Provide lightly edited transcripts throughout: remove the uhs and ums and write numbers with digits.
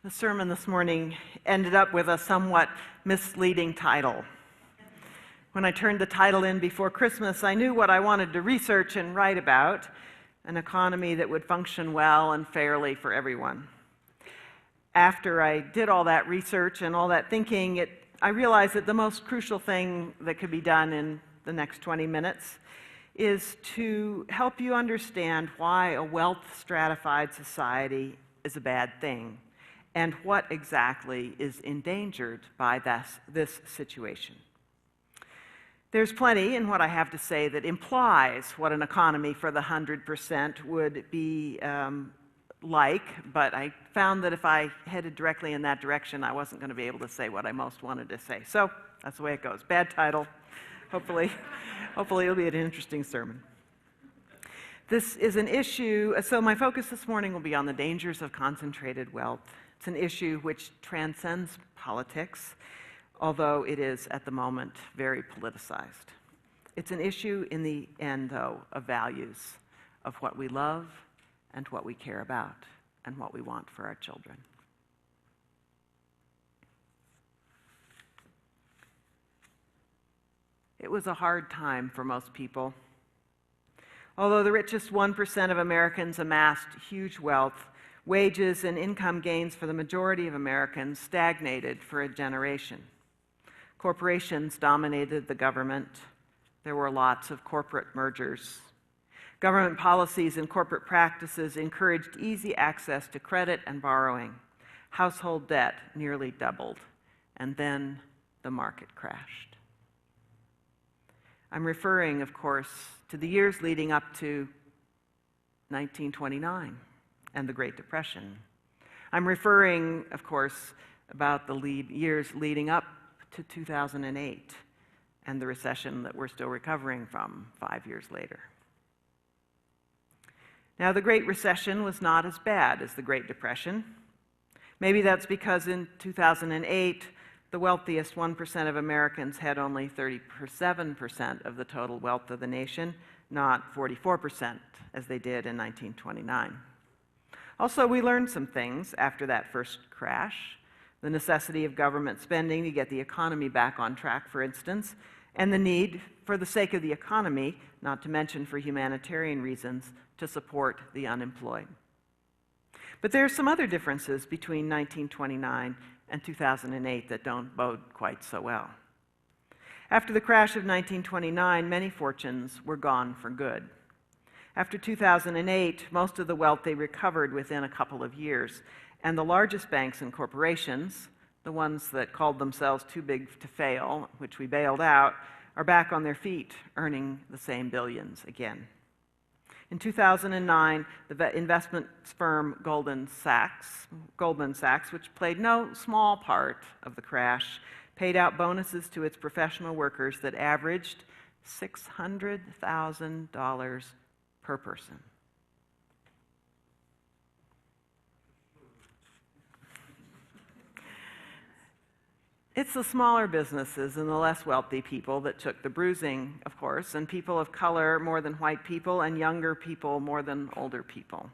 The sermon this morning ended up with a somewhat misleading title. When I turned the title in before Christmas, I knew what I wanted to research and write about: an economy that would function well and fairly for everyone. After I did all that research and all that thinking, I realized that the most crucial thing that could be done in the next 20 minutes is to help you understand why a wealth-stratified society is a bad thing, and what exactly is endangered by this situation. There's plenty in what I have to say that implies what an economy for the 100% would be like, but I found that if I headed directly in that direction, I wasn't going to be able to say what I most wanted to say. So that's the way it goes. Bad title. Hopefully it'll be an interesting sermon. This is an issue, so my focus this morning will be on the dangers of concentrated wealth. It's an issue which transcends politics, although it is, at the moment, very politicized. It's an issue in the end, though, of values, of what we love and what we care about and what we want for our children. It was a hard time for most people. Although the richest 1% of Americans amassed huge wealth, wages and income gains for the majority of Americans stagnated for a generation. Corporations dominated the government. There were lots of corporate mergers. Government policies and corporate practices encouraged easy access to credit and borrowing. Household debt nearly doubled, and then the market crashed. I'm referring, of course, to the years leading up to 1929 and the Great Depression. I'm referring, of course, about the years leading up to 2008 and the recession that we're still recovering from 5 years later. Now, the Great Recession was not as bad as the Great Depression. Maybe that's because in 2008, the wealthiest 1% of Americans had only 37% of the total wealth of the nation, not 44% as they did in 1929. Also, we learned some things after that first crash: the necessity of government spending to get the economy back on track, for instance, and the need, for the sake of the economy, not to mention for humanitarian reasons, to support the unemployed. But there are some other differences between 1929 and 2008 that don't bode quite so well. After the crash of 1929, many fortunes were gone for good. After 2008, most of the wealth they recovered within a couple of years, and the largest banks and corporations, the ones that called themselves too big to fail, which we bailed out, are back on their feet, earning the same billions again. In 2009, the investment firm Goldman Sachs, which played no small part of the crash, paid out bonuses to its professional workers that averaged $600,000 per person. It's the smaller businesses and the less wealthy people that took the bruising, of course, and people of color more than white people, and younger people more than older people.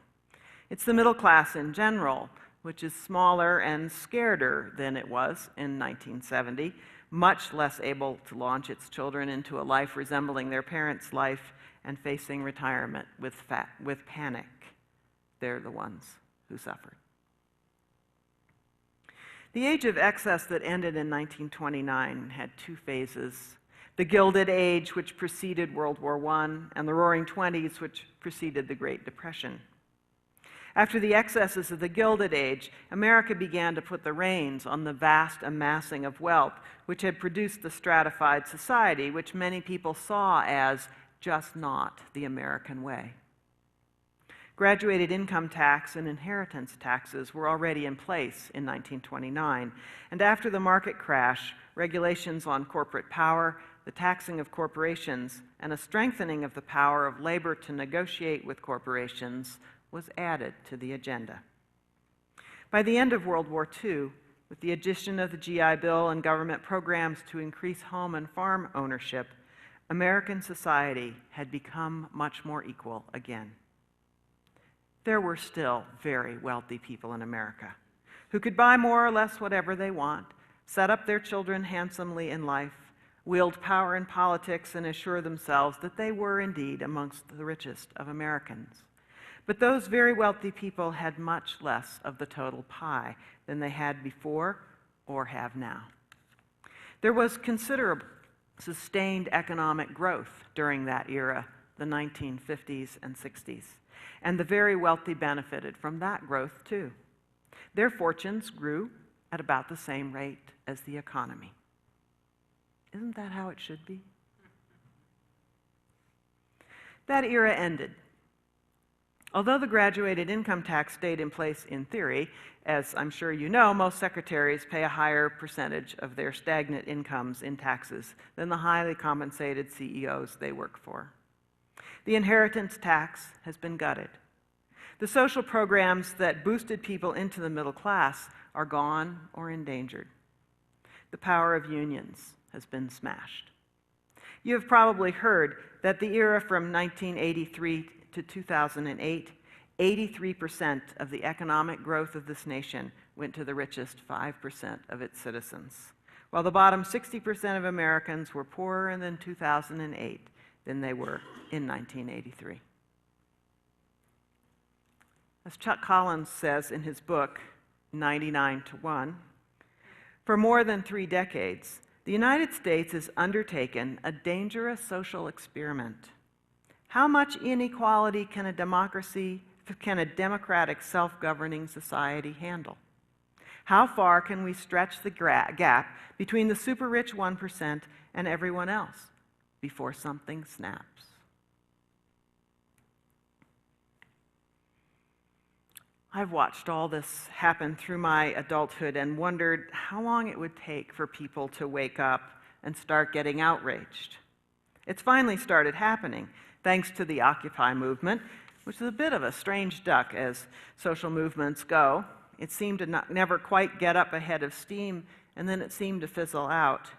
It's the middle class in general, which is smaller and scareder than it was in 1970, much less able to launch its children into a life resembling their parents' life, and facing retirement with panic. They're the ones who suffered. The age of excess that ended in 1929 had two phases: the Gilded Age, which preceded World War I, and the Roaring Twenties, which preceded the Great Depression. After the excesses of the Gilded Age, America began to put the reins on the vast amassing of wealth, which had produced the stratified society, which many people saw as just not the American way. Graduated income tax and inheritance taxes were already in place in 1929, and after the market crash, regulations on corporate power, the taxing of corporations, and a strengthening of the power of labor to negotiate with corporations was added to the agenda. By the end of World War II, with the addition of the GI Bill and government programs to increase home and farm ownership, American society had become much more equal again. There were still very wealthy people in America who could buy more or less whatever they want, set up their children handsomely in life, wield power in politics, and assure themselves that they were indeed amongst the richest of Americans. But those very wealthy people had much less of the total pie than they had before or have now. There was considerable sustained economic growth during that era, the 1950s and 60s, and the very wealthy benefited from that growth too. Their fortunes grew at about the same rate as the economy. Isn't that how it should be? That era ended. Although the graduated income tax stayed in place in theory, as I'm sure you know, most secretaries pay a higher percentage of their stagnant incomes in taxes than the highly compensated CEOs they work for. The inheritance tax has been gutted. The social programs that boosted people into the middle class are gone or endangered. The power of unions has been smashed. You have probably heard that the era from 1983 to 2008, 83% of the economic growth of this nation went to the richest 5% of its citizens, while the bottom 60% of Americans were poorer in 2008 than they were in 1983. As Chuck Collins says in his book, 99 to 1, for more than 3 decades, the United States has undertaken a dangerous social experiment. How much inequality can a democratic self-governing society handle? How far can we stretch the gap between the super-rich 1% and everyone else before something snaps? I've watched all this happen through my adulthood and wondered how long it would take for people to wake up and start getting outraged. It's finally started happening, thanks to the Occupy movement, which is a bit of a strange duck as social movements go. It seemed to never quite get up ahead of steam, and then it seemed to fizzle out.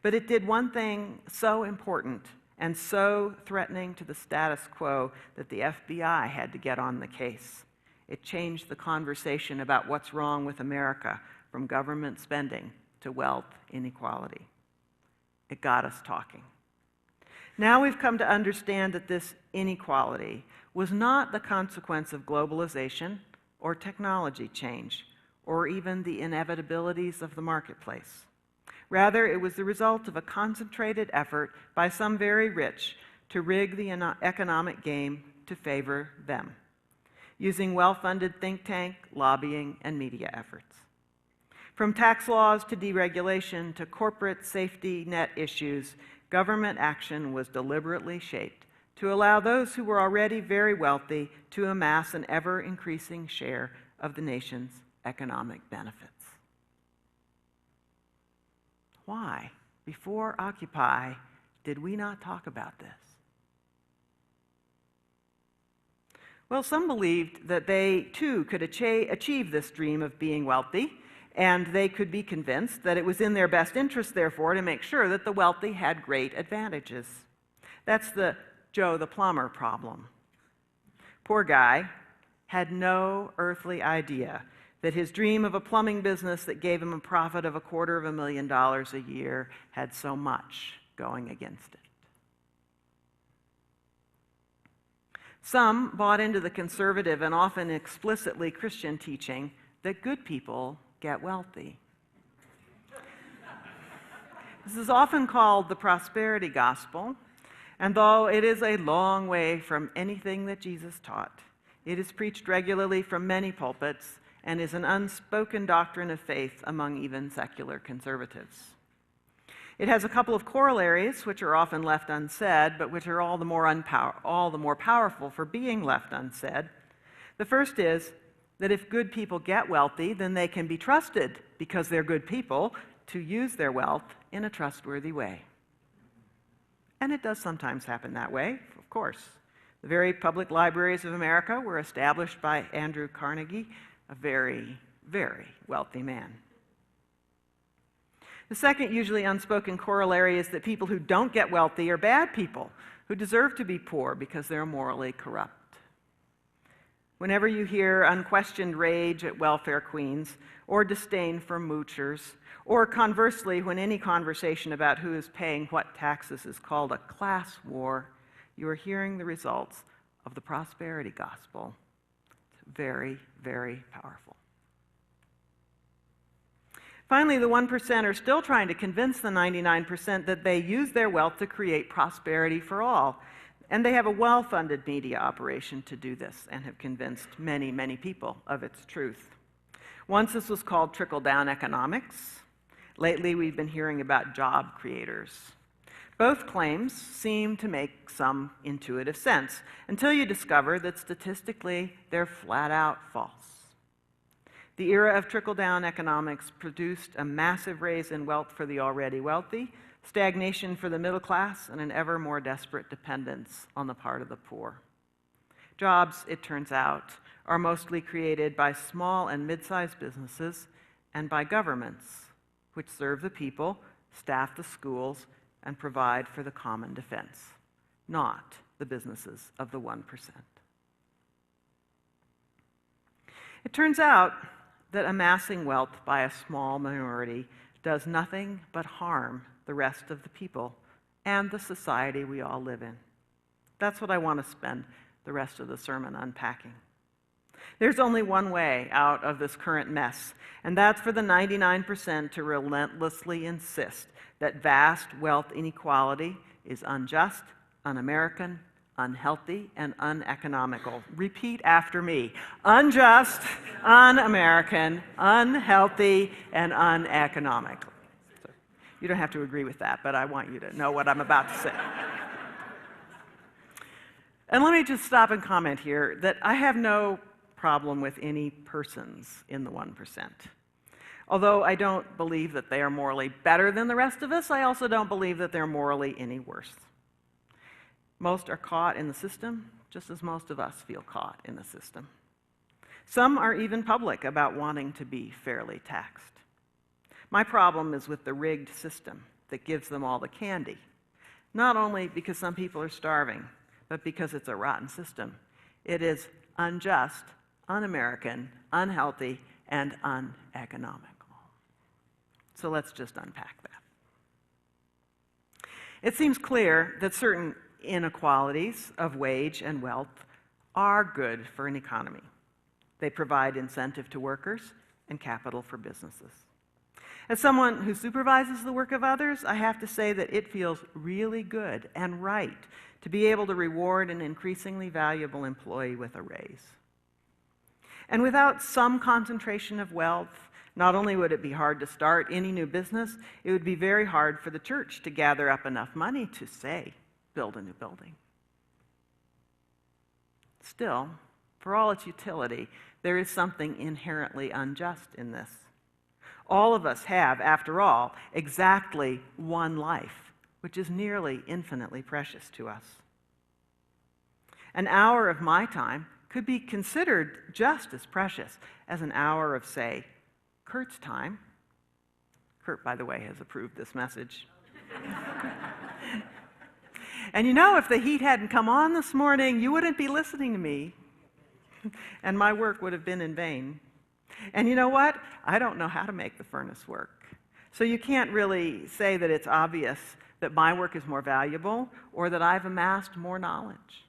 But it did one thing so important and so threatening to the status quo that the FBI had to get on the case. It changed the conversation about what's wrong with America from government spending to wealth inequality. It got us talking. Now we've come to understand that this inequality was not the consequence of globalization or technology change or even the inevitabilities of the marketplace. Rather, it was the result of a concentrated effort by some very rich to rig the economic game to favor them, using well-funded think tank, lobbying, and media efforts. From tax laws to deregulation to corporate safety net issues, government action was deliberately shaped to allow those who were already very wealthy to amass an ever-increasing share of the nation's economic benefits. Why, before Occupy, did we not talk about this? Well, some believed that they, too, could achieve this dream of being wealthy, and they could be convinced that it was in their best interest, therefore, to make sure that the wealthy had great advantages. That's the Joe the plumber problem. Poor guy had no earthly idea that his dream of a plumbing business that gave him a profit of $250,000 a year had so much going against it. Some bought into the conservative and often explicitly Christian teaching that good people get wealthy. This is often called the prosperity gospel, and though it is a long way from anything that Jesus taught, it is preached regularly from many pulpits and is an unspoken doctrine of faith among even secular conservatives. It has a couple of corollaries which are often left unsaid, but which are all the more powerful for being left unsaid. The first is that if good people get wealthy, then they can be trusted, because they're good people, to use their wealth in a trustworthy way. And it does sometimes happen that way, of course. The very public libraries of America were established by Andrew Carnegie, a very, very wealthy man. The second usually unspoken corollary is that people who don't get wealthy are bad people who deserve to be poor because they're morally corrupt. Whenever you hear unquestioned rage at welfare queens, or disdain for moochers, or conversely, when any conversation about who is paying what taxes is called a class war, you are hearing the results of the prosperity gospel. It's very, very powerful. Finally, the 1% are still trying to convince the 99% that they use their wealth to create prosperity for all. And they have a well-funded media operation to do this and have convinced many, many people of its truth. Once this was called trickle-down economics. Lately, we've been hearing about job creators. Both claims seem to make some intuitive sense until you discover that statistically they're flat-out false. The era of trickle-down economics produced a massive raise in wealth for the already wealthy, stagnation for the middle class, and an ever more desperate dependence on the part of the poor. Jobs, it turns out, are mostly created by small and mid-sized businesses and by governments, which serve the people, staff the schools, and provide for the common defense, not the businesses of the 1%. It turns out that amassing wealth by a small minority does nothing but harm the rest of the people and the society we all live in. That's what I want to spend the rest of the sermon unpacking. There's only one way out of this current mess, and that's for the 99% to relentlessly insist that vast wealth inequality is unjust, un-American, unhealthy, and uneconomical. Repeat after me. Unjust, un-American, unhealthy, and uneconomical. You don't have to agree with that, but I want you to know what I'm about to say. And let me just stop and comment here that I have no problem with any persons in the 1%. Although I don't believe that they are morally better than the rest of us, I also don't believe that they're morally any worse. Most are caught in the system, just as most of us feel caught in the system. Some are even public about wanting to be fairly taxed. My problem is with the rigged system that gives them all the candy, not only because some people are starving, but because it's a rotten system. It is unjust, un-American, unhealthy, and uneconomical. So let's just unpack that. It seems clear that certain inequalities of wage and wealth are good for an economy. They provide incentive to workers and capital for businesses. As someone who supervises the work of others, I have to say that it feels really good and right to be able to reward an increasingly valuable employee with a raise. And without some concentration of wealth, not only would it be hard to start any new business, it would be very hard for the church to gather up enough money to, say, build a new building. Still, for all its utility, there is something inherently unjust in this. All of us have, after all, exactly one life, which is nearly infinitely precious to us. An hour of my time could be considered just as precious as an hour of, say, Kurt's time. Kurt, by the way, has approved this message. And you know, if the heat hadn't come on this morning, you wouldn't be listening to me, and my work would have been in vain. And you know what? I don't know how to make the furnace work. So you can't really say that it's obvious that my work is more valuable or that I've amassed more knowledge.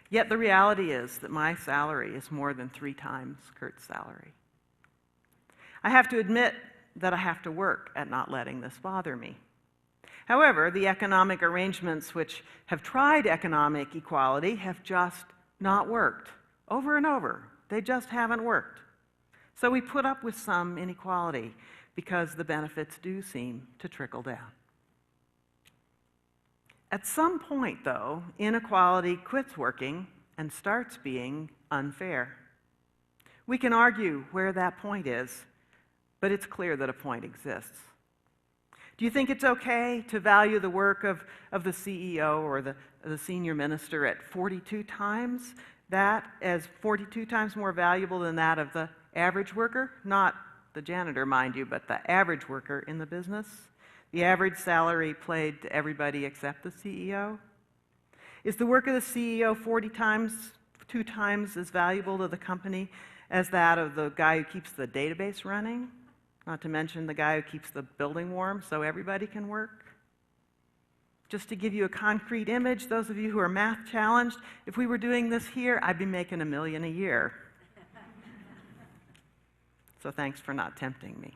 Yet the reality is that my salary is more than 3 times Kurt's salary. I have to admit that I have to work at not letting this bother me. However, the economic arrangements which have tried economic equality have just not worked. Over and over, they just haven't worked. So we put up with some inequality because the benefits do seem to trickle down. At some point, though, inequality quits working and starts being unfair. We can argue where that point is, but it's clear that a point exists. Do you think it's okay to value the work of the CEO or the senior minister at 42 times that as 42 times more valuable than that of the average worker? Not the janitor, mind you, but the average worker in the business? The average salary paid to everybody except the CEO? Is the work of the CEO 40 times 2 times as valuable to the company as that of the guy who keeps the database running, not to mention the guy who keeps the building warm so everybody can work. Just to give you a concrete image, those of you who are math challenged, if we were doing this here, I'd be making $1 million a year. So thanks for not tempting me.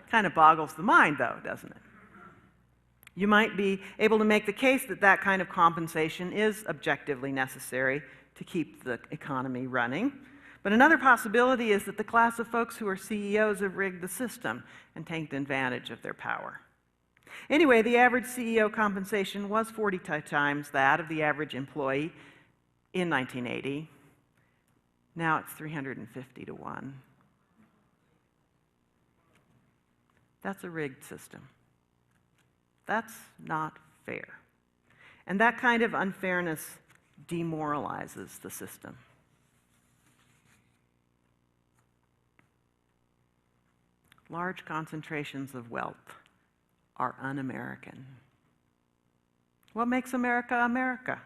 Kind of boggles the mind, though, doesn't it? You might be able to make the case that that kind of compensation is objectively necessary to keep the economy running. But another possibility is that the class of folks who are CEOs have rigged the system and taken advantage of their power. Anyway, the average CEO compensation was 40 times that of the average employee in 1980. Now it's 350 to 1. That's a rigged system. That's not fair. And that kind of unfairness demoralizes the system. Large concentrations of wealth are un-American. What makes America America?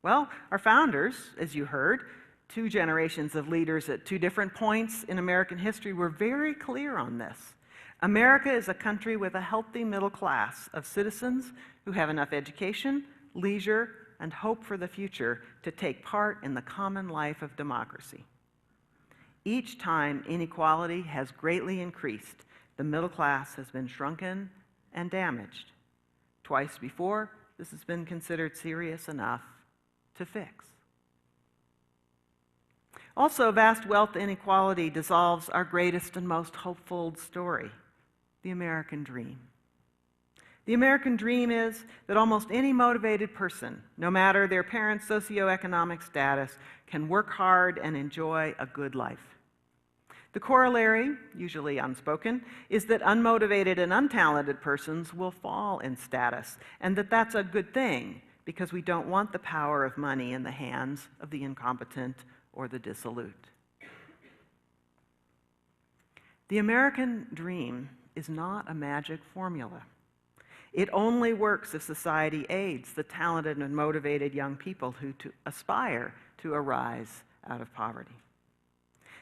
Well, our founders, as you heard, 2 generations of leaders at 2 different points in American history were very clear on this. America is a country with a healthy middle class of citizens who have enough education, leisure, and hope for the future to take part in the common life of democracy. Each time inequality has greatly increased, the middle class has been shrunken and damaged. Twice before, this has been considered serious enough to fix. Also, vast wealth inequality dissolves our greatest and most hopeful story, the American dream. The American dream is that almost any motivated person, no matter their parents' socioeconomic status, can work hard and enjoy a good life. The corollary, usually unspoken, is that unmotivated and untalented persons will fall in status, and that that's a good thing because we don't want the power of money in the hands of the incompetent or the dissolute. The American dream is not a magic formula. It only works if society aids the talented and motivated young people who aspire to arise out of poverty.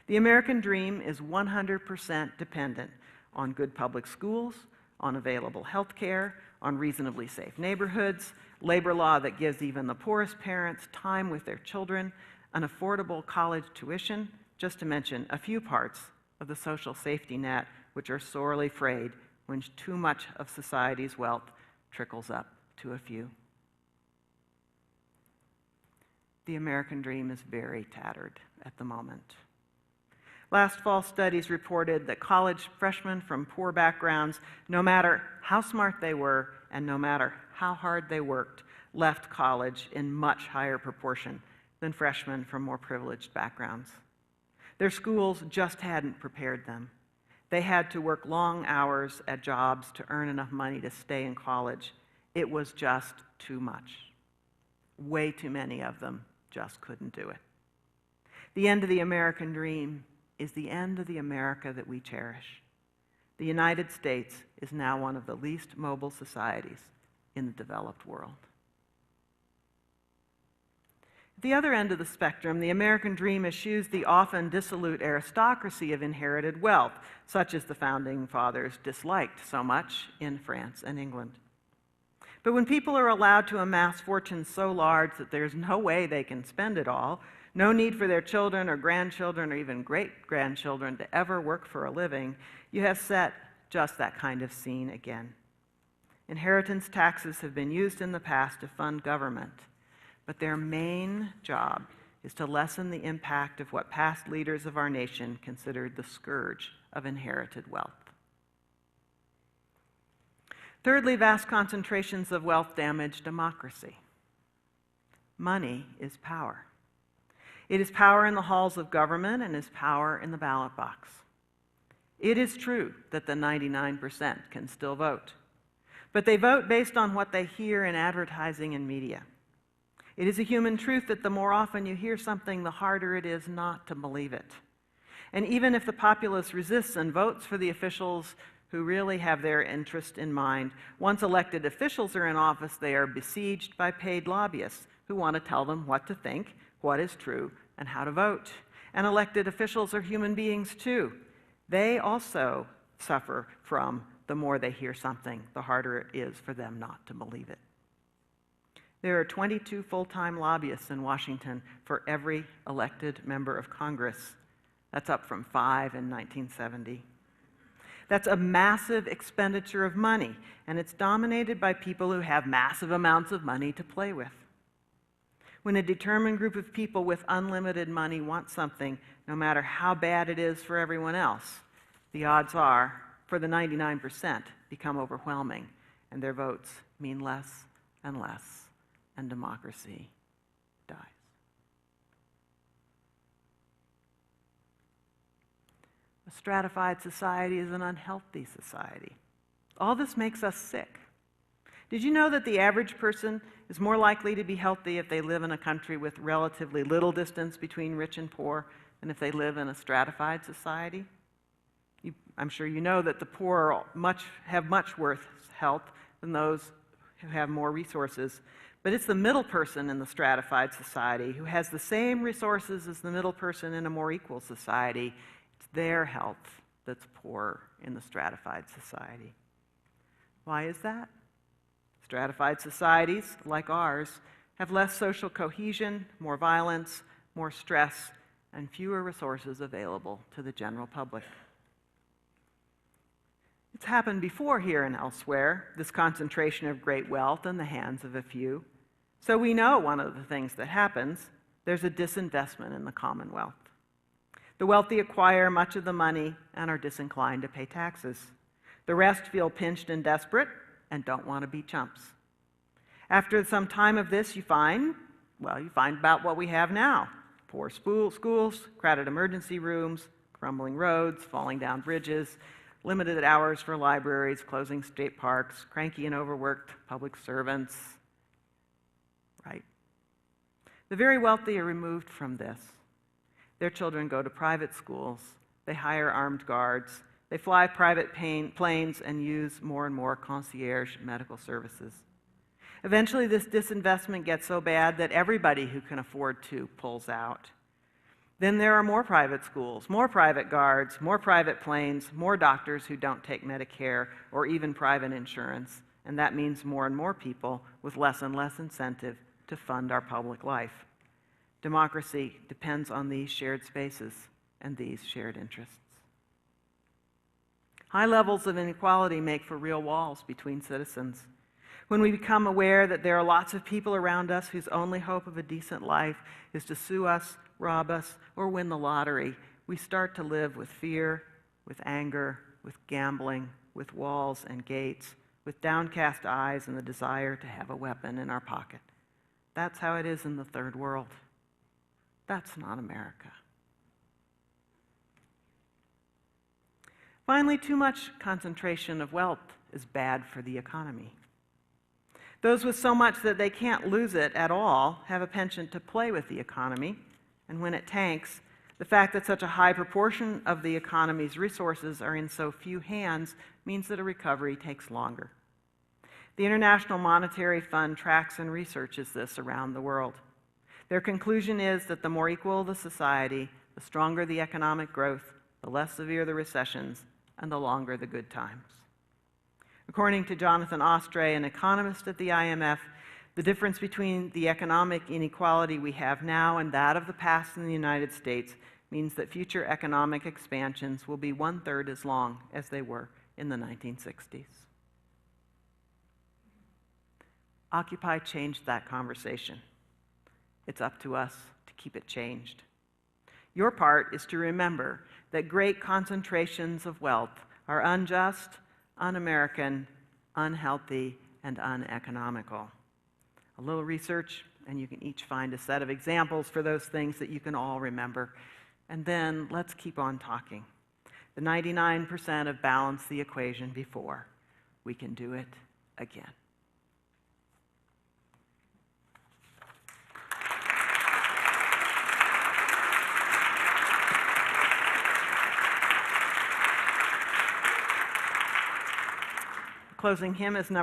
The American dream is 100% dependent on good public schools, on available health care, on reasonably safe neighborhoods, labor law that gives even the poorest parents time with their children, an affordable college tuition, just to mention a few parts of the social safety net which are sorely frayed when too much of society's wealth trickles up to a few. The American dream is very tattered at the moment. Last fall, studies reported that college freshmen from poor backgrounds, no matter how smart they were and no matter how hard they worked, left college in much higher proportion than freshmen from more privileged backgrounds. Their schools just hadn't prepared them. They had to work long hours at jobs to earn enough money to stay in college. It was just too much. Way too many of them just couldn't do it. The end of the American dream is the end of the America that we cherish. The United States is now one of the least mobile societies in the developed world. At the other end of the spectrum, the American dream eschews the often dissolute aristocracy of inherited wealth, such as the Founding Fathers disliked so much in France and England. But when people are allowed to amass fortunes so large that there's no way they can spend it all, no need for their children or grandchildren or even great-grandchildren to ever work for a living, you have set just that kind of scene again. Inheritance taxes have been used in the past to fund government, but their main job is to lessen the impact of what past leaders of our nation considered the scourge of inherited wealth. Thirdly, vast concentrations of wealth damage democracy. Money is power. It is power in the halls of government and is power in the ballot box. It is true that the 99% can still vote, but they vote based on what they hear in advertising and media. It is a human truth that the more often you hear something, the harder it is not to believe it. And even if the populace resists and votes for the officials who really have their interest in mind, once elected officials are in office, they are besieged by paid lobbyists who want to tell them what to think, what is true, and how to vote. And elected officials are human beings too. They also suffer from the more they hear something, the harder it is for them not to believe it. There are 22 full-time lobbyists in Washington for every elected member of Congress. That's up from 5 in 1970. That's a massive expenditure of money, and it's dominated by people who have massive amounts of money to play with. When a determined group of people with unlimited money want something, no matter how bad it is for everyone else, the odds are, for the 99%, become overwhelming, and their votes mean less and less, and democracy dies. A stratified society is an unhealthy society. All this makes us sick. Did you know that the average person is more likely to be healthy if they live in a country with relatively little distance between rich and poor than if they live in a stratified society? I'm sure you know that the poor have much worse health than those who have more resources. But it's the middle person in the stratified society who has the same resources as the middle person in a more equal society. It's their health that's poor in the stratified society. Why is that? Stratified societies, like ours, have less social cohesion, more violence, more stress, and fewer resources available to the general public. It's happened before here and elsewhere, this concentration of great wealth in the hands of a few. So we know one of the things that happens. There's a disinvestment in the Commonwealth. The wealthy acquire much of the money and are disinclined to pay taxes. The rest feel pinched and desperate and don't want to be chumps. After some time of this, you find about what we have now. Poor schools, crowded emergency rooms, crumbling roads, falling down bridges, limited hours for libraries, closing state parks, cranky and overworked public servants. Right? The very wealthy are removed from this. Their children go to private schools. They hire armed guards. They fly private planes and use more and more concierge medical services. Eventually, this disinvestment gets so bad that everybody who can afford to pulls out. Then there are more private schools, more private guards, more private planes, more doctors who don't take Medicare or even private insurance, and that means more and more people with less and less incentive to fund our public life. Democracy depends on these shared spaces and these shared interests. High levels of inequality make for real walls between citizens. When we become aware that there are lots of people around us whose only hope of a decent life is to sue us, rob us, or win the lottery, we start to live with fear, with anger, with gambling, with walls and gates, with downcast eyes and the desire to have a weapon in our pocket. That's how it is in the third world. That's not America. Finally, too much concentration of wealth is bad for the economy. Those with so much that they can't lose it at all have a penchant to play with the economy, and when it tanks, the fact that such a high proportion of the economy's resources are in so few hands means that a recovery takes longer. The International Monetary Fund tracks and researches this around the world. Their conclusion is that the more equal the society, the stronger the economic growth, the less severe the recessions, and the longer the good times. According to Jonathan Ostray, an economist at the IMF, the difference between the economic inequality we have now and that of the past in the United States means that future economic expansions will be 1/3 as long as they were in the 1960s. Occupy changed that conversation. It's up to us to keep it changed. Your part is to remember that great concentrations of wealth are unjust, un-American, unhealthy, and uneconomical. A little research, and you can each find a set of examples for those things that you can all remember. And then let's keep on talking. The 99% have balanced the equation before. We can do it again. Closing hymn is number